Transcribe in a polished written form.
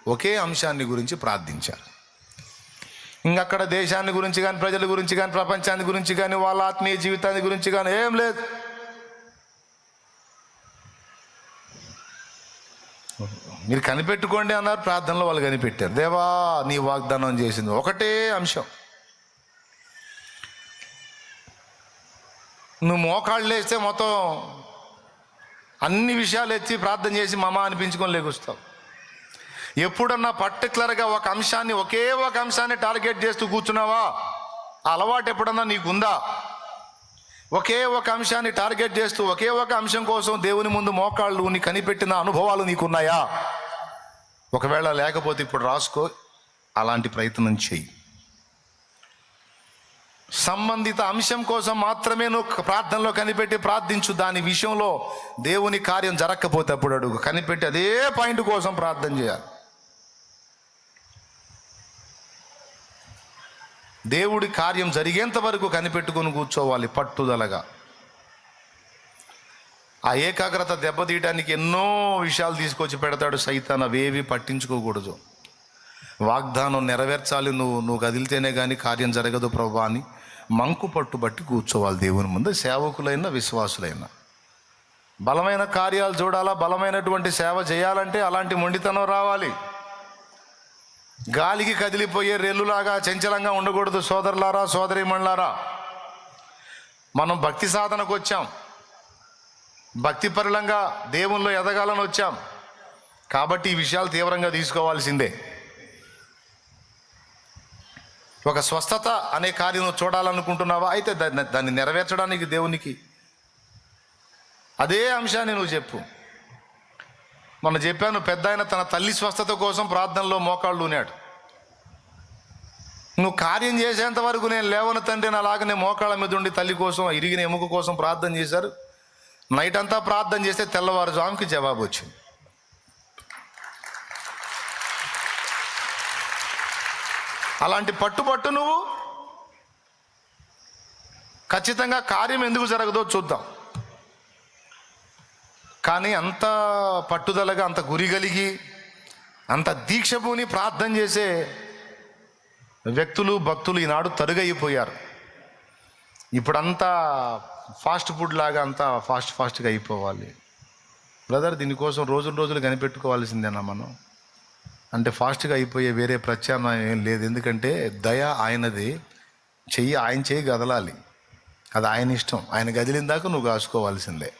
ఒకే అంశాన్ని గురించి ప్రార్థించారు. ఇంకక్కడ దేశాన్ని గురించి కానీ, ప్రజల గురించి కానీ, ప్రపంచాన్ని గురించి కానీ, వాళ్ళ ఆత్మీయ జీవితాన్ని గురించి కానీ ఏం లేదు. మీరు కనిపెట్టుకోండి అన్నారు, ప్రార్థనలో వాళ్ళు కనిపెట్టారు. దేవా నీ వాగ్దానం చేసింది ఒకటే అంశం. నువ్వు మోకాళ్ళు వేస్తే మొత్తం అన్ని విషయాలు ఎత్తి ప్రార్థన చేసి మమ అనిపించుకొని లేకొస్తావు. ఎప్పుడన్నా పర్టికులర్గా ఒక అంశాన్ని, ఒకే ఒక అంశాన్ని టార్గెట్ చేస్తూ కూర్చున్నావా? ఆ అలవాటు ఎప్పుడన్నా నీకుందా? ఒకే ఒక అంశాన్ని టార్గెట్ చేస్తూ ఒకే ఒక అంశం కోసం దేవుని ముందు మోకాళ్ళు నీ కనిపెట్టిన అనుభవాలు నీకున్నాయా? ఒకవేళ లేకపోతే ఇప్పుడు రాసుకో, అలాంటి ప్రయత్నం చెయ్యి. సంబంధిత అంశం కోసం మాత్రమే నువ్వు ప్రార్థనలో కనిపెట్టి ప్రార్థించు. దాని విషయంలో దేవుని కార్యం జరగకపోతే అప్పుడు అడుగు. కనిపెట్టి అదే పాయింట్ కోసం ప్రార్థన చేయాలి. దేవుడి కార్యం జరిగేంత వరకు కనిపెట్టుకొని కూర్చోవాలి పట్టుదలగా. ఆ ఏకాగ్రత దెబ్బతీయడానికి ఎన్నో విషయాలు తీసుకొచ్చి పెడతాడు సైతాన్. అవేవి పట్టించుకోకూడదు. వాగ్దానం నెరవేర్చాలి, నువ్వు కదిలితేనే కానీ కార్యం జరగదు ప్రభువా అని మంకు పట్టుబట్టి కూర్చోవాలి దేవుని ముందు. సేవకులైనా విశ్వాసులైనా బలమైన కార్యాలు చూడాలా, బలమైనటువంటి సేవ చేయాలంటే అలాంటి మొండితనం రావాలి. గాలికి కదిలిపోయే రెల్లులాగా చంచలంగా ఉండకూడదు. సోదరులారా, సోదరీమణులారా, మనం భక్తి సాధనకు వచ్చాం, భక్తిపరులంగా దేవుల్లో ఎదగాలని వచ్చాం. కాబట్టి ఈ విషయాలు తీవ్రంగా తీసుకోవాల్సిందే. ఒక స్వస్థత అనే కార్యం చూడాలనుకుంటున్నావా? అయితే దాన్ని నెరవేర్చడానికి దేవునికి అదే అంశాన్ని నువ్వు చెప్పు. మొన్న చెప్పాను, పెద్ద ఆయన తన తల్లి స్వస్థత కోసం ప్రార్థనలో మోకాళ్ళు ఉన్నాడు. నువ్వు కార్యం చేసేంత వరకు నేను లేవను తండ్రి అలాగనే మోకాళ్ళ మీద ఉండి తల్లి కోసం, ఇరిగిన ఎముక కోసం ప్రార్థన చేశారు. నైట్ అంతా ప్రార్థన చేస్తే తెల్లవారుజాముకి జవాబు వచ్చింది. అలాంటి పట్టుబట్టు నువ్వు. ఖచ్చితంగా కార్యం ఎందుకు జరగదో చూద్దాం. కానీ అంత పట్టుదలగా, అంత గురి కలిగి, అంత దీక్షభూని ప్రార్థన చేసే వ్యక్తులు, భక్తులు ఈనాడు తరుగైపోయారు. ఇప్పుడంతా ఫాస్ట్ ఫుడ్ లాగా అంతా ఫాస్ట్గా అయిపోవాలి. బ్రదర్, దీనికోసం రోజులు కనిపెట్టుకోవాల్సిందేనా మనం? అంటే ఫాస్ట్గా అయిపోయే వేరే ప్రత్యామ్నాయం ఏం లేదు. ఎందుకంటే దయ ఆయనది, ఆయన చెయ్యి కదలాలి. అది ఆయన ఇష్టం. ఆయన కదిలిన దాకా నువ్వు కాసుకోవాల్సిందే.